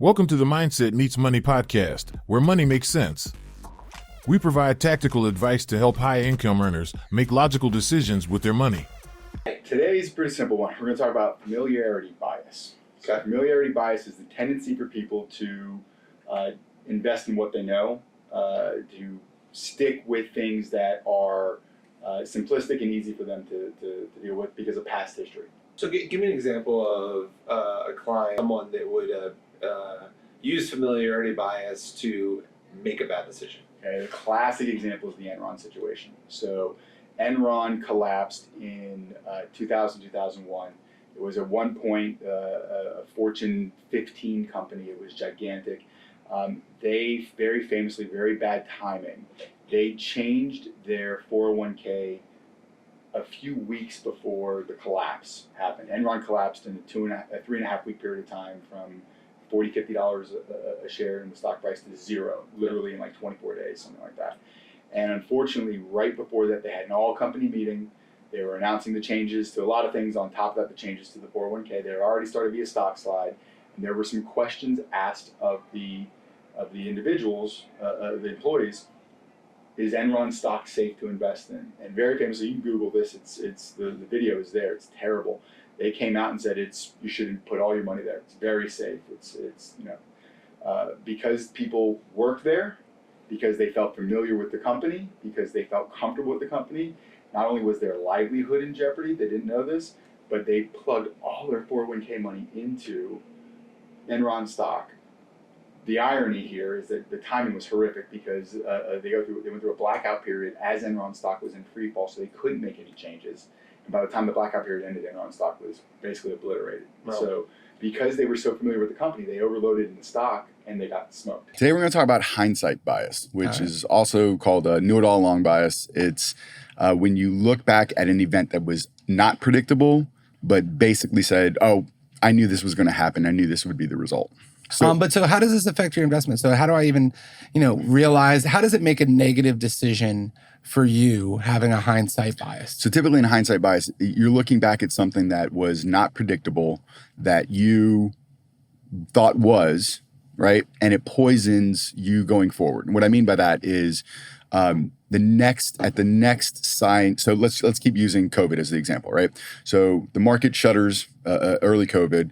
Welcome to the Mindset Meets Money podcast, where money makes sense. We provide tactical advice to help high-income earners make logical decisions with their money. Today's a pretty simple one. We're going to talk about familiarity bias. So familiarity bias is the tendency for people to invest in what they know, to stick with things that are simplistic and easy for them to deal with because of past history. So give me an example of a client, someone that would use familiarity bias to make a bad decision. Okay, the classic example is the Enron situation. So Enron collapsed in 2000, 2001. It was at one point a Fortune 15 company. It was gigantic. They very famously, very bad timing, they changed their 401k a few weeks before the collapse happened. Enron collapsed in a 3.5 week period of time from $40, $50 a share in the stock price to zero, literally in like 24 days, something like that. And unfortunately, right before that, they had an all-company meeting. They were announcing the changes to a lot of things. On top of that, the changes to the 401k. There already started to be a stock slide, and there were some questions asked of the individuals, the employees. Is Enron stock safe to invest in? And very famously, you can Google this. It's the video is there. It's terrible. They came out and said you shouldn't put all your money there. It's very safe. It's because people worked there, because they felt familiar with the company, because they felt comfortable with the company. Not only was their livelihood in jeopardy, they didn't know this, but they plugged all their 401k money into Enron stock. The irony here is that the timing was horrific because they went through a blackout period as Enron stock was in free fall, so they couldn't make any changes. And by the time the blackout period ended, Enron stock was basically obliterated. Wow. So because they were so familiar with the company, they overloaded in the stock and they got smoked. Today we're going to talk about hindsight bias, which is also called knew it all along bias. It's when you look back at an event that was not predictable, but basically said, oh, I knew this was going to happen. I knew this would be the result. So how does this affect your investment? So how do I even, realize, how does it make a negative decision for you having a hindsight bias? So typically in hindsight bias, you're looking back at something that was not predictable, that you thought was, right? And it poisons you going forward. And what I mean by that is the next sign. So let's keep using COVID as the example, right? So the market shutters early COVID.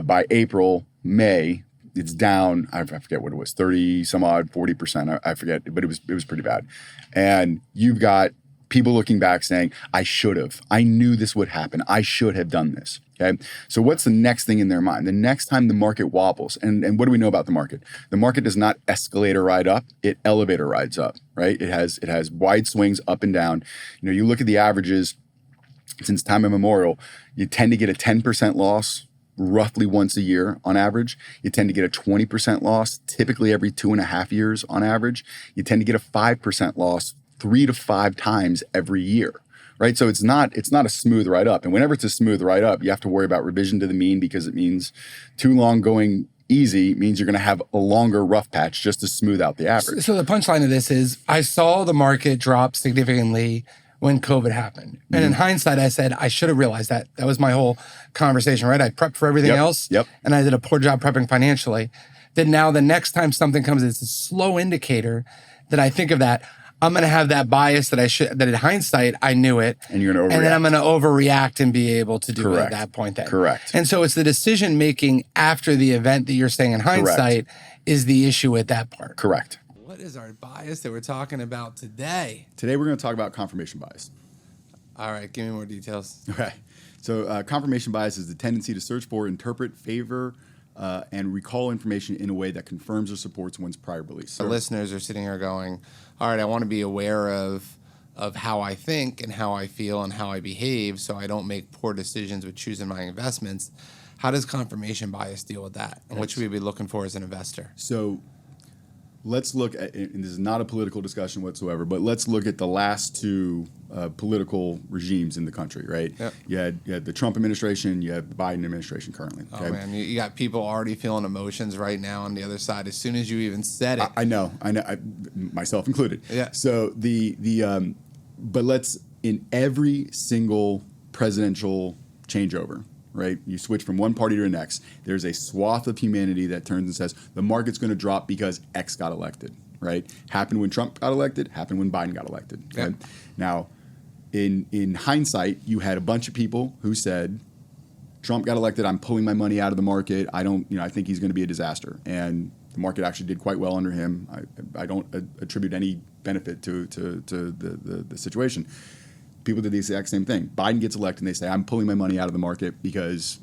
By April, May, it's down, I forget what it was, 30 some odd, 40%, I forget, but it was pretty bad. And you've got people looking back saying, I should have, I knew this would happen, I should have done this, okay? So what's the next thing in their mind? The next time the market wobbles, and what do we know about the market? The market does not escalator ride up, it elevator rides up, right? It has wide swings up and down. You look at the averages since time immemorial, you tend to get a 10% loss roughly once a year on average. You tend to get a 20% loss typically every 2.5 years on average. You tend to get a 5% loss 3 to 5 times every year, right? So it's not a smooth ride up. And whenever it's a smooth ride up, you have to worry about revision to the mean because it means too long going easy means you're going to have a longer rough patch just to smooth out the average. So the punchline of this is I saw the market drop significantly when COVID happened. And in hindsight, I said, I should have realized that. That was my whole conversation, right? I prepped for everything else, and I did a poor job prepping financially. Then now the next time something comes, it's a slow indicator that I think of that. I'm going to have that bias that in hindsight, I knew it. And you're going to overreact. And then I'm going to overreact and be able to do it at that point then. Correct. And so it's the decision making after the event that you're saying in hindsight is the issue at that part. Correct. What is our bias that we're talking about today? Today we're going to talk about confirmation bias. All right, give me more details. Okay. So confirmation bias is the tendency to search for, interpret, favor, and recall information in a way that confirms or supports one's prior beliefs. The listeners are sitting here going, all right, I want to be aware of how I think and how I feel and how I behave so I don't make poor decisions with choosing my investments. How does confirmation bias deal with that? And what should we be looking for as an investor? So let's look at, and this is not a political discussion whatsoever, but let's look at the last two political regimes in the country, right? Yep. You had the Trump administration, you have the Biden administration currently. Okay? Oh man, you got people already feeling emotions right now on the other side as soon as you even said it. I know, myself included. Yeah. So but let's, in every single presidential changeover, right? You switch from one party to the next. There's a swath of humanity that turns and says the market's going to drop because X got elected, right? Happened when Trump got elected, happened when Biden got elected. Yep. Right? Now, in hindsight, you had a bunch of people who said, Trump got elected, I'm pulling my money out of the market. I think he's going to be a disaster. And the market actually did quite well under him. I don't attribute any benefit to the situation. People did the exact same thing. Biden gets elected and they say, I'm pulling my money out of the market because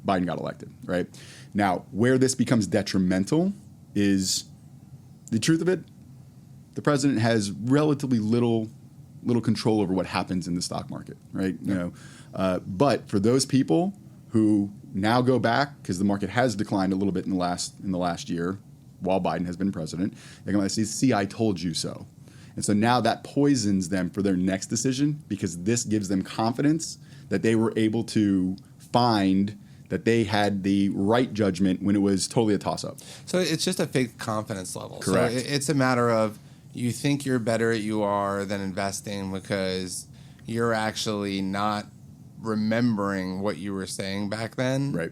Biden got elected, right? Now, where this becomes detrimental is the truth of it. The president has relatively little control over what happens in the stock market, right? Yeah. But for those people who now go back, because the market has declined a little bit in the last year while Biden has been president, they're going to say, see, I told you so. And so now that poisons them for their next decision, because this gives them confidence that they were able to find that they had the right judgment when it was totally a toss-up. So it's just a fake confidence level. Correct. So it's a matter of you think you're better at you are than investing because you're actually not remembering what you were saying back then. Right.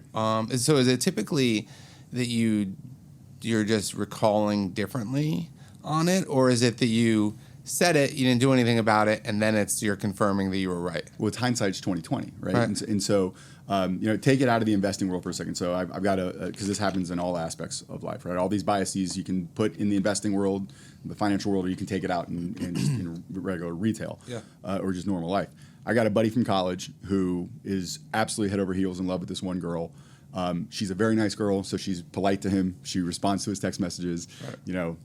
So is it typically that you're just recalling differently on it, or is it that you said it, you didn't do anything about it, and then you're confirming that you were right? Well, it's hindsight's 20/20, right? Right. And so, take it out of the investing world for a second. So I've got because this happens in all aspects of life, right? All these biases you can put in the investing world, the financial world, or you can take it out in just in regular retail, or just normal life. I got a buddy from college who is absolutely head over heels in love with this one girl. She's a very nice girl, so she's polite to him. She responds to his text messages, Right.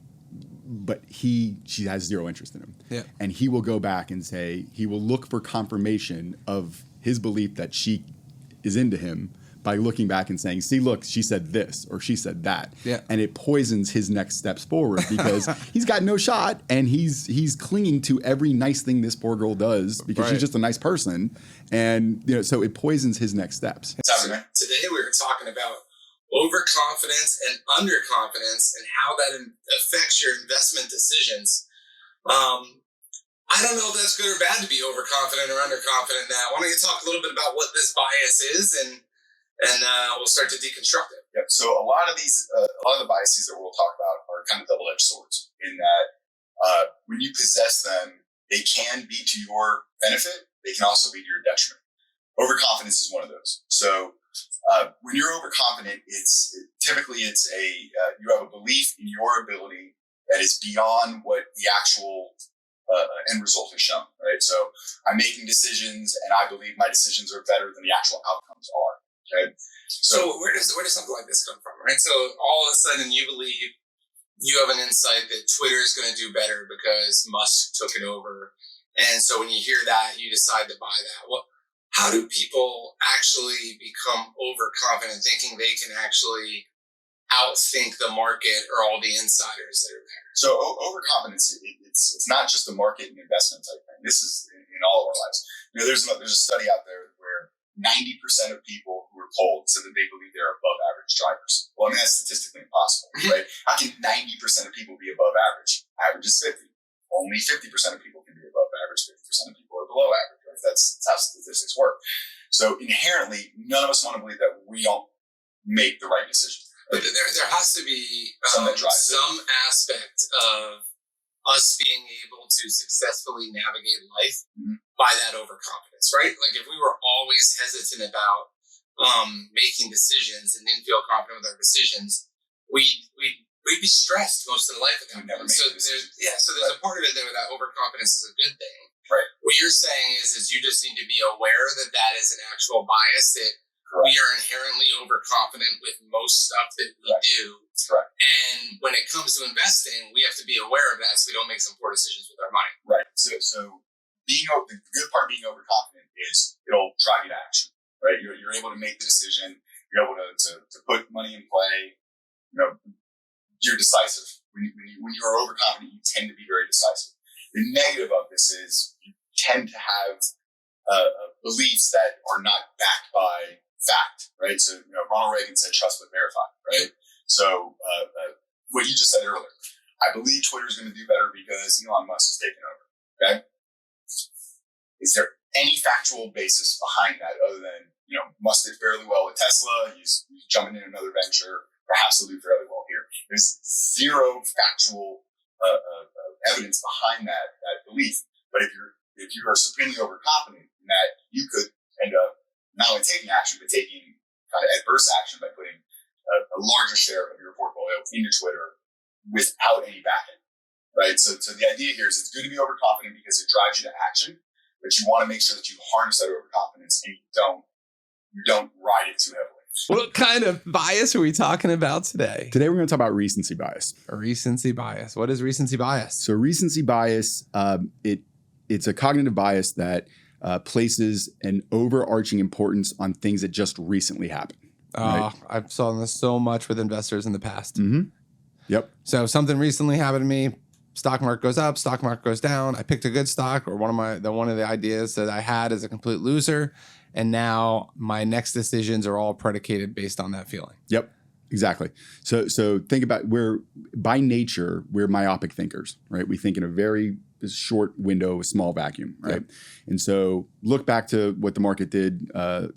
But she has zero interest in him. Yeah. And he will go back and say, he will look for confirmation of his belief that she is into him by looking back and saying, see, look, she said this or she said that. Yeah. And it poisons his next steps forward because he's got no shot and he's clinging to every nice thing this poor girl does because Right. she's just a nice person. And, so it poisons his next steps. So today we were talking about overconfidence and underconfidence and how that affects your investment decisions. I don't know if that's good or bad to be overconfident or underconfident now. Why don't you talk a little bit about what this bias is and we'll start to deconstruct it. Yep. So a lot of the biases that we'll talk about are kind of double-edged swords in that when you possess them, they can be to your benefit. They can also be to your detriment. Overconfidence is one of those. So when you're overconfident, it's typically you have a belief in your ability that is beyond what the actual end result has shown. Right. So I'm making decisions, and I believe my decisions are better than the actual outcomes are. Okay. So where does something like this come from? Right. So all of a sudden you believe you have an insight that Twitter is going to do better because Musk took it over, and so when you hear that, you decide to buy that. Well, how do people actually become overconfident, thinking they can actually outthink the market or all the insiders that are there? So overconfidence, it's not just a market and investment type thing. This is in all of our lives. There's a study out there where 90% of people who were polled said that they believe they're above average drivers. Well, I mean, that's statistically impossible, right? How can 90% of people be above average? Average is 50. Only 50% of people can be above average. 50% of people are below average. Right? That's how statistics work. So inherently, none of us want to believe that we don't make the right decision. But there has to be some aspect of us being able to successfully navigate life by that overconfidence, right? Like if we were always hesitant about making decisions and didn't feel confident with our decisions, we'd be stressed most of the life at that point. So there's a part of it there that overconfidence is a good thing. Right. What you're saying is you just need to be aware that is an actual bias, that we are inherently overconfident with most stuff that we do. Correct. And when it comes to investing, we have to be aware of that so we don't make some poor decisions with our money. Right. So the good part of being overconfident is it'll drive you to action. Right. You're able to make the decision. You're able to put money in play. You're decisive. When you're overconfident, you tend to be very decisive. The negative of this is you tend to have beliefs that are not backed by fact, right? So, Ronald Reagan said, trust but verify, right? So, what you just said earlier, I believe Twitter is going to do better because Elon Musk is taking over, okay? Is there any factual basis behind that other than, must did fairly well with Tesla, he's jumping in another venture, perhaps he'll do fairly well here. There's zero factual evidence behind that belief. But if you are supremely overconfident in that you could end up not only taking action, but taking kind of adverse action by putting a larger share of your portfolio into Twitter without any backing, right? So the idea here is it's good to be overconfident because it drives you to action, but you want to make sure that you harness that overconfidence and you don't ride it too heavily. What kind of bias are we talking about today? Today we're going to talk about recency bias. A recency bias. What is recency bias? So recency bias, it's a cognitive bias that places an overarching importance on things that just recently happened. Right? I've saw this so much with investors in the past. Mm-hmm. Yep. So something recently happened to me. Stock market goes up, stock market goes down. I picked a good stock, or one of the ideas that I had as a complete loser. And now my next decisions are all predicated based on that feeling. Yep, exactly. So think about by nature, we're myopic thinkers, right? We think in a very short window, a small vacuum, right? Yep. And so look back to what the market did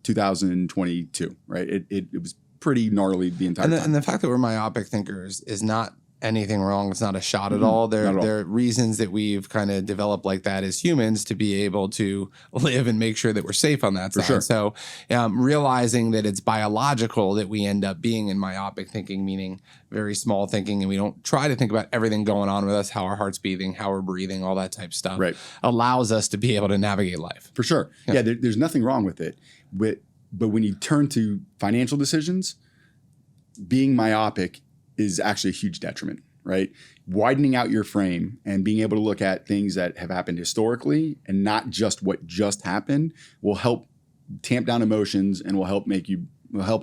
2022, right? It was pretty gnarly the entire time. And the fact that we're myopic thinkers is not anything wrong. It's not a shot at all. There are reasons that we've kind of developed like that as humans to be able to live and make sure that we're safe on that side. Sure. So realizing that it's biological that we end up being in myopic thinking, meaning very small thinking, and we don't try to think about everything going on with us, how our heart's beating, how we're breathing, all that type of stuff, right, allows us to be able to navigate life. For sure. Yeah, there's nothing wrong with it. But when you turn to financial decisions, being myopic is actually a huge detriment, right? Widening out your frame and being able to look at things that have happened historically and not just what just happened will help tamp down emotions and will help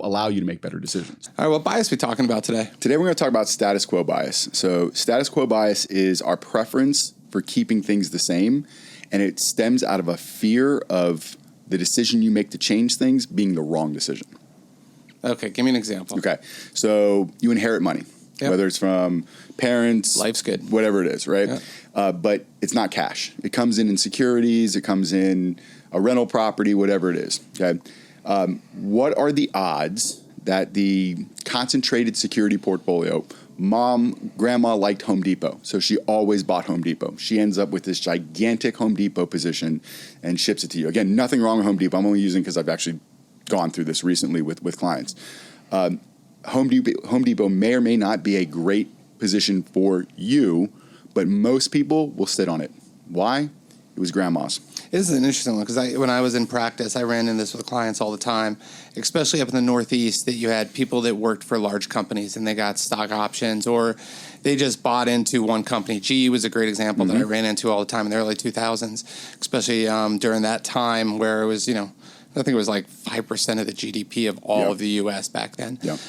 allow you to make better decisions. All right, what bias are we talking about today? Today we're going to talk about status quo bias. So status quo bias is our preference for keeping things the same, and it stems out of a fear of the decision you make to change things being the wrong decision. Okay, give me an example. Okay, so you inherit money, whether it's from parents, life's good, whatever it is, right? Yep. But it's not cash. It comes in securities. It comes in a rental property, whatever it is. Okay, what are the odds that the concentrated security portfolio? Grandma liked Home Depot, so she always bought Home Depot. She ends up with this gigantic Home Depot position and ships it to you. Again, nothing wrong with Home Depot. I'm only using because I've actually gone through this recently with clients. Home Depot may or may not be a great position for you, but most people will sit on it. Why? It was grandma's. This is an interesting one because when I was in practice, I ran into this with clients all the time, especially up in the Northeast, that you had people that worked for large companies and they got stock options or they just bought into one company. GE was a great example that I ran into all the time in the early 2000s, especially during that time where it was, I think it was like 5% of the GDP of all of the U.S. back then. Yep.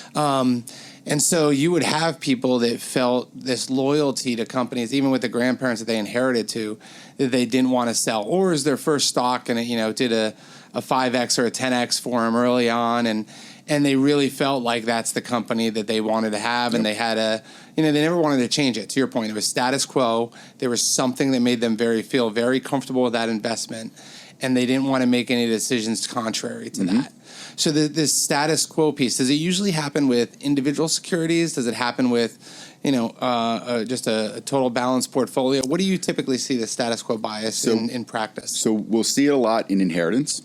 And so you would have people that felt this loyalty to companies, even with the grandparents that they inherited to, that they didn't want to sell. Or as their first stock and it, did a 5X or a 10X for them early on. And they really felt like that's the company that they wanted to have. And they had they never wanted to change it. To your point, it was status quo. There was something that made them feel very comfortable with that investment. And they didn't want to make any decisions contrary to that. So this status quo piece, does it usually happen with individual securities? Does it happen with, just a total balanced portfolio? What do you typically see the status quo bias in practice? So we'll see it a lot in inheritance.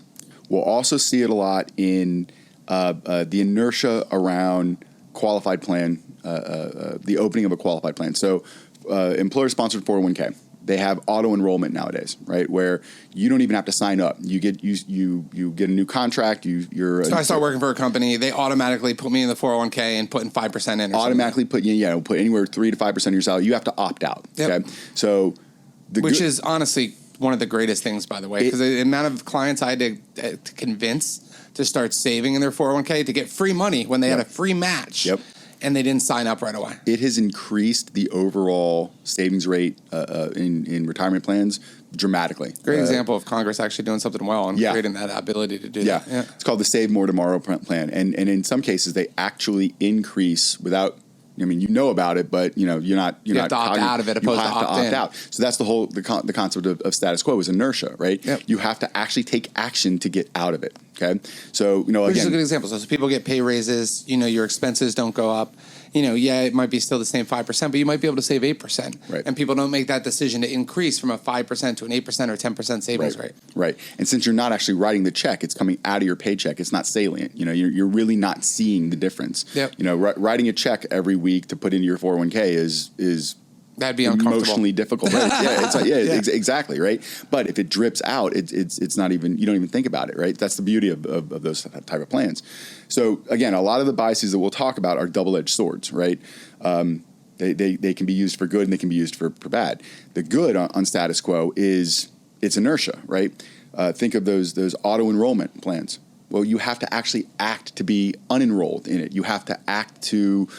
We'll also see it a lot in the inertia around qualified plan, the opening of a qualified plan. So employer-sponsored 401k. They have auto enrollment nowadays, right? Where you don't even have to sign up. You get a new contract. So I start working for a company. They automatically put me in the 401k and put in 5% in. Automatically put anywhere 3 to 5% of your salary. You have to opt out. Yep. Okay, so which is honestly one of the greatest things, by the way, because the amount of clients I had to convince to start saving in their 401k to get free money when they had a free match. Yep. And they didn't sign up right away. It has increased the overall savings rate in retirement plans dramatically. Great example of Congress actually doing something well and creating that ability to do that. Yeah. It's called the Save More Tomorrow plan. And in some cases, they actually increase, without I mean, you know about it, but you're not have to opt out of it opposed to opt in. out. So that's the concept of status quo is inertia, right? Yep. You have to actually take action to get out of it. Okay. So, Which is a good example. So people get pay raises, your expenses don't go up. It might be still the same 5%, but you might be able to save 8%. Right. And people don't make that decision to increase from a 5% to an 8% or 10% savings rate. Right. And since you're not actually writing the check, it's coming out of your paycheck. It's not salient. You're really not seeing the difference. Yep. Writing a check every week to put into your 401k is that'd be uncomfortable. Emotionally difficult. Right? Exactly. Right. But if it drips out, it's not even, you don't even think about it. Right. That's the beauty of those type of plans. So again, a lot of the biases that we'll talk about are double-edged swords. Right. They can be used for good and they can be used for bad. The good on status quo is it's inertia. Right. Think of those auto enrollment plans. Well, you have to actually act to be unenrolled in it. You have to act to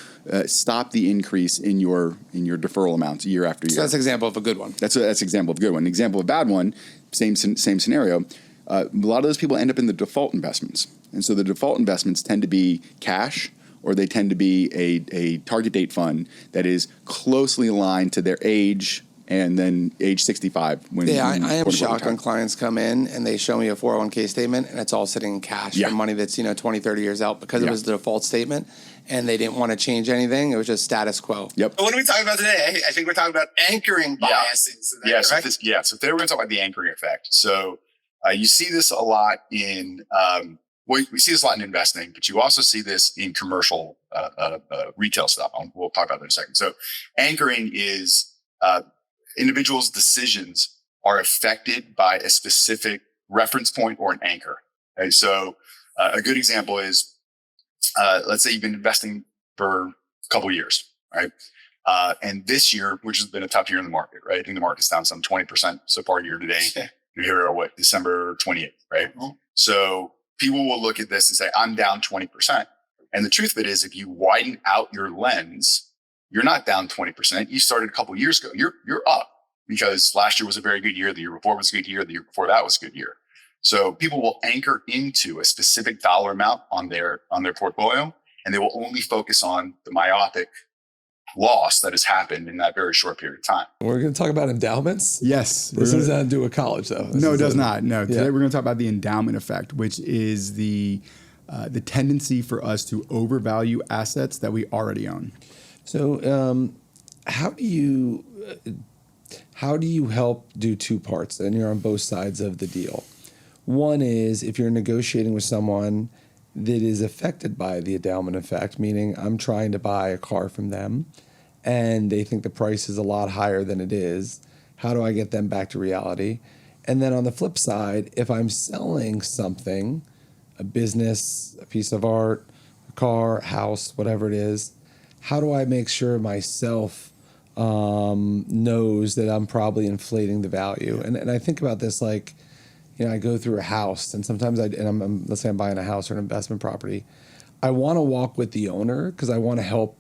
stop the increase in your deferral amounts year after year. So that's an example of a good one. That's an example of a good one. An example of a bad one, same scenario. A lot of those people end up in the default investments. And so the default investments tend to be cash, or they tend to be a target date fund that is closely aligned to their age and then age 65. I am shocked when clients come in and they show me a 401k statement and it's all sitting in cash for money that's 20, 30 years out because it was the default statement and they didn't want to change anything. It was just status quo. Yep. So what are we talking about today? I think we're talking about Anchoring biases. So today we're going to talk about the anchoring effect. So you see this a lot in we see this a lot in investing, but you also see this in commercial retail stuff. We'll talk about that in a second. So anchoring is individuals' decisions are affected by a specific reference point or an anchor. Okay? So a good example is, let's say you've been investing for a couple of years, right? And this year, which has been a tough year in the market, right? I think the market's down some 20% so far year to date. Here are December 28th, right? Mm-hmm. So people will look at this and say, I'm down 20%. And the truth of it is, if you widen out your lens, you're not down 20%. You started a couple of years ago. You're up because last year was a very good year. The year before was a good year. The year before that was a good year. So people will anchor into a specific dollar amount on their portfolio, and they will only focus on the myopic loss that has happened in that very short period of time. We're going to talk about endowments. Yes. This does not do a college though. No, it does not. No. Today we're going to talk about the endowment effect, which is the tendency for us to overvalue assets that we already own. So how do you help do two parts? And you're on both sides of the deal. One is if you're negotiating with someone that is affected by the endowment effect, meaning I'm trying to buy a car from them and they think the price is a lot higher than it is, how do I get them back to reality? And then on the flip side, if I'm selling something, a business, a piece of art, a car, a house, whatever it is, how do I make sure myself knows that I'm probably inflating the value? And I think about this like, I go through a house and sometimes let's say I'm buying a house or an investment property. I want to walk with the owner because I want to help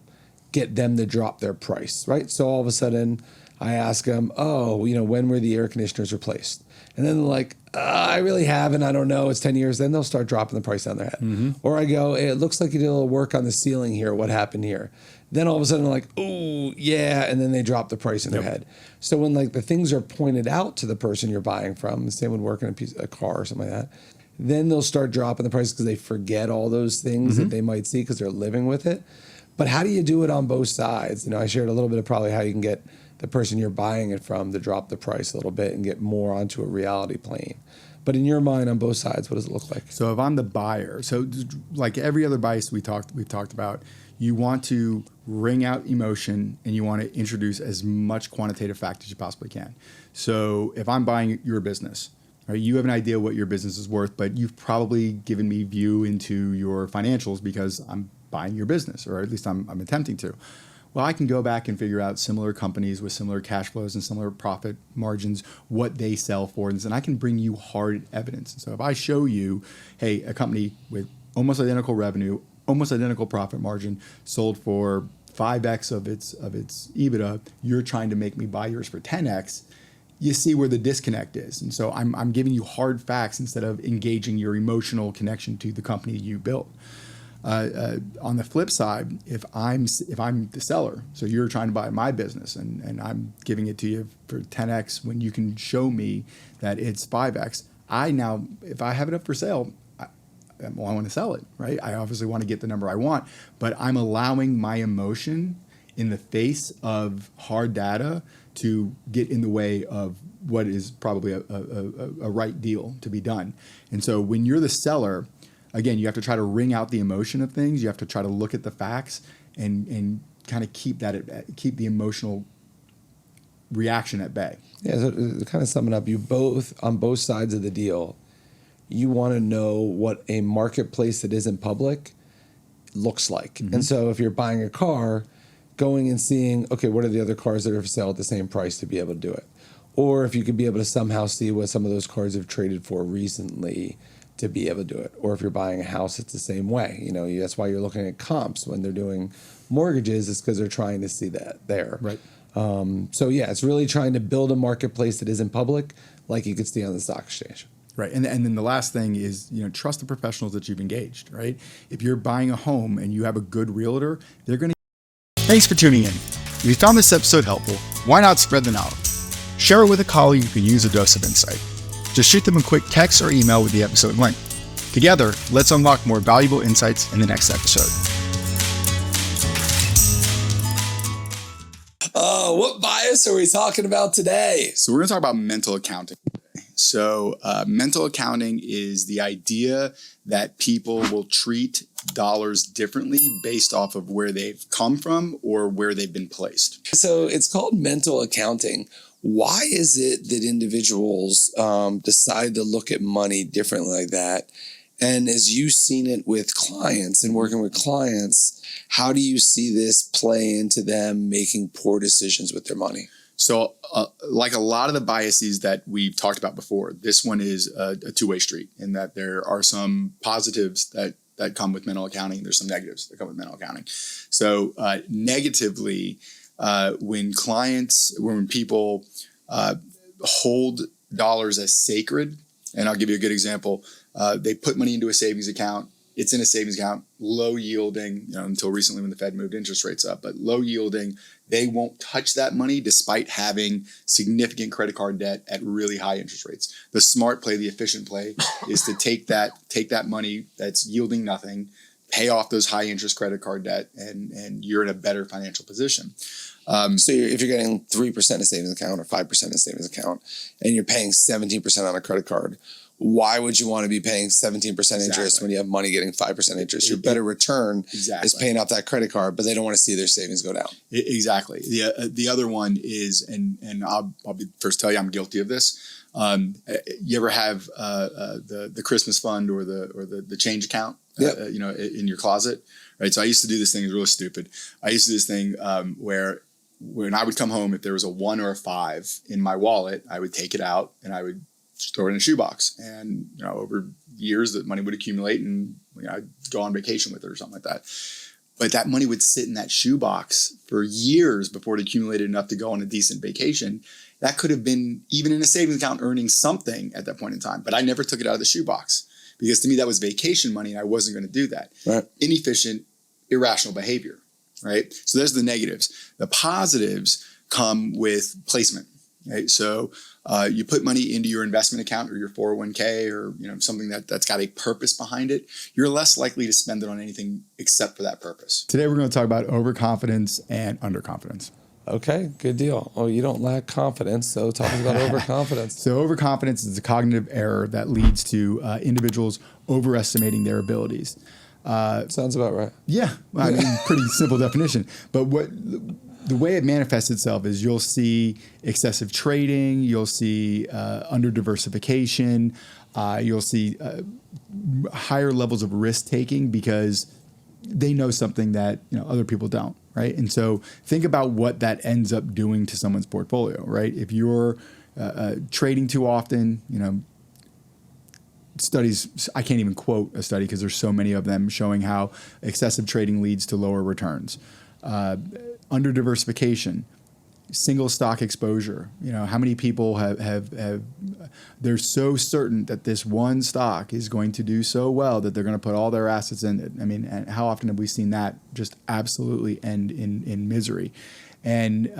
get them to drop their price, right? So all of a sudden I ask them, when were the air conditioners replaced? And then they're like, I really haven't. I don't know. It's 10 years. Then they'll start dropping the price on their head. Mm-hmm. Or I go, hey, it looks like you did a little work on the ceiling here. What happened here? Then all of a sudden they're like, oh, yeah. And then they drop the price in their head. So when the things are pointed out to the person you're buying from, the same would work in a car or something like that, then they'll start dropping the price because they forget all those things that they might see because they're living with it. But how do you do it on both sides? I shared a little bit of probably how you can get the person you're buying it from to drop the price a little bit and get more onto a reality plane. But in your mind, on both sides, what does it look like? So if I'm the buyer, so like every other bias we've talked about, you want to wring out emotion and you want to introduce as much quantitative fact as you possibly can. So if I'm buying your business, right, you have an idea what your business is worth, but you've probably given me view into your financials because I'm buying your business, or at least I'm attempting to. Well, I can go back and figure out similar companies with similar cash flows and similar profit margins, what they sell for, and I can bring you hard evidence. And so if I show you, hey, a company with almost identical revenue, almost identical profit margin, sold for 5x of its EBITDA, you're trying to make me buy yours for 10x, you see where the disconnect is. And so I'm giving you hard facts instead of engaging your emotional connection to the company you built. On the flip side, if I'm the seller, so you're trying to buy my business and I'm giving it to you for 10x when you can show me that it's 5x, if I have it up for sale, I want to sell it, right? I obviously want to get the number I want, but I'm allowing my emotion in the face of hard data to get in the way of what is probably a right deal to be done. And so when you're the seller, again, you have to try to wring out the emotion of things. You have to try to look at the facts and kind of keep the emotional reaction at bay. Yeah, so to kind of sum it up, you both, on both sides of the deal, you want to know what a marketplace that isn't public looks like. Mm-hmm. And so if you're buying a car, going and seeing, okay, what are the other cars that are for sale at the same price to be able to do it? Or if you could be able to somehow see what some of those cars have traded for recently to be able to do it. Or if you're buying a house, it's the same way. You know, that's why you're looking at comps when they're doing mortgages, is because they're trying to see that there. Right. So yeah, it's really trying to build a marketplace that isn't public, like you could see on the stock exchange. Right. And then the last thing is, trust the professionals that you've engaged, right? If you're buying a home and you have a good realtor, they're going to... Thanks for tuning in. If you found this episode helpful, why not spread the knowledge? Share it with a colleague who can use a dose of insight. Just shoot them a quick text or email with the episode link. Together, let's unlock more valuable insights in the next episode. What bias are we talking about today? So we're going to talk about mental accounting. So mental accounting is the idea that people will treat dollars differently based off of where they've come from or where they've been placed. So it's called mental accounting. Why is it that individuals decide to look at money differently like that? And as you've seen it with clients and working with clients, how do you see this play into them making poor decisions with their money? So like a lot of the biases that we've talked about before, this one is a two-way street in that there are some positives that come with mental accounting. There's some negatives that come with mental accounting. So negatively, when people hold dollars as sacred, and I'll give you a good example, they put money into a savings account. It's in a savings account, low yielding, until recently when the Fed moved interest rates up, but low yielding. They won't touch that money despite having significant credit card debt at really high interest rates. The smart play, the efficient play, is to take that money that's yielding nothing, pay off those high interest credit card debt, and you're in a better financial position. So if you're getting 3% in a savings account or 5% in a savings account, and you're paying 17% on a credit card, why would you want to be paying 17% interest when you have money getting 5% interest? Your better return is paying off that credit card, but they don't want to see their savings go down. Exactly. The other one is, and I'll be first tell you I'm guilty of this. You ever have the Christmas fund or the change account, in your closet, right? So I used to do this thing. It's really stupid. I used to do this thing where when I would come home, if there was a 1 or a 5 in my wallet, I would take it out and I would just throw it in a shoebox. And over years, that money would accumulate, and I'd go on vacation with it or something like that. But that money would sit in that shoebox for years before it accumulated enough to go on a decent vacation. That could have been even in a savings account earning something at that point in time. But I never took it out of the shoebox because to me that was vacation money and I wasn't going to do that. Right. Inefficient, irrational behavior, right? So there's the negatives. The positives come with placement. Right? So you put money into your investment account or your 401k or something that's got a purpose behind it. You're less likely to spend it on anything except for that purpose. Today we're going to talk about overconfidence and underconfidence. Okay, good deal. Oh, you don't lack confidence, so talk about overconfidence. So overconfidence is a cognitive error that leads to individuals overestimating their abilities. Sounds about right. Yeah, I mean, pretty simple definition. But the way it manifests itself is you'll see excessive trading, you'll see under diversification, you'll see higher levels of risk taking because they know something that other people don't, right? And so think about what that ends up doing to someone's portfolio, right? If you're trading too often, studies, I can't even quote a study because there's so many of them showing how excessive trading leads to lower returns. Under diversification, single stock exposure. You know, how many people have they're so certain that this one stock is going to do so well that they're going to put all their assets in it. I mean, and how often have we seen that just absolutely end in misery? And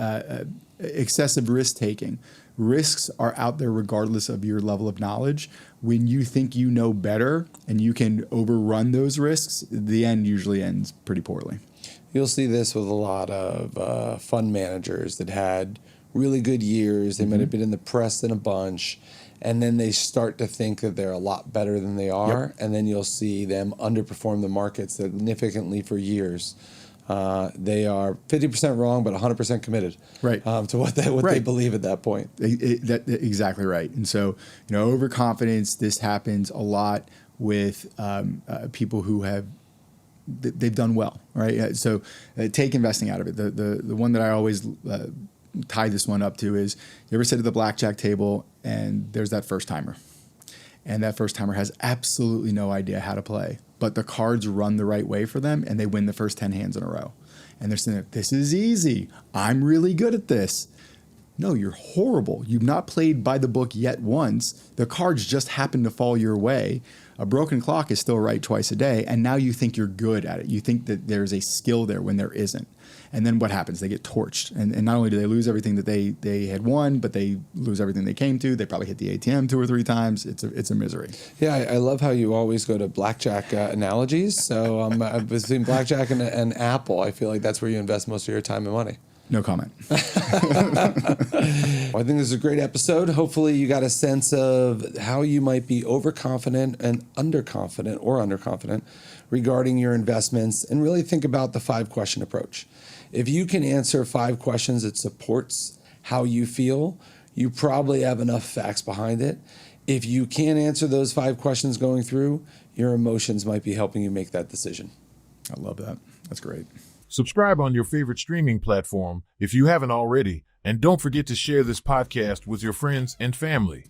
excessive risk taking. Risks are out there regardless of your level of knowledge. When you think you know better and you can overrun those risks, the end usually ends pretty poorly. You'll see this with a lot of fund managers that had really good years. They might have been in the press in a bunch, and then they start to think that they're a lot better than they are, and then you'll see them underperform the market significantly for years. They are 50% wrong, but 100% committed, right, to what they believe at that point. Exactly right. And so, you know, overconfidence. This happens a lot with people who they've done well, right? So take investing out of it. The one that I always tie this one up to is, you ever sit at the blackjack table and there's that first timer, and that first timer has absolutely no idea how to play, but the cards run the right way for them and they win the first 10 hands in a row. And they're saying, this is easy. I'm really good at this. No, you're horrible. You've not played by the book yet once. The cards just happen to fall your way. A broken clock is still right twice a day. And now you think you're good at it. You think that there's a skill there when there isn't. And then what happens? They get torched. And not only do they lose everything that they had won, but they lose everything they came to. They probably hit the ATM 2 or 3 times. It's a misery. Yeah, I love how you always go to blackjack analogies. So between blackjack and Apple, I feel like that's where you invest most of your time and money. No comment. I think this is a great episode. Hopefully you got a sense of how you might be overconfident and underconfident regarding your investments, and really think about the 5-question approach. If you can answer 5 questions that supports how you feel, you probably have enough facts behind it. If you can't answer those 5 questions going through, your emotions might be helping you make that decision. I love that. That's great. Subscribe on your favorite streaming platform if you haven't already, and don't forget to share this podcast with your friends and family.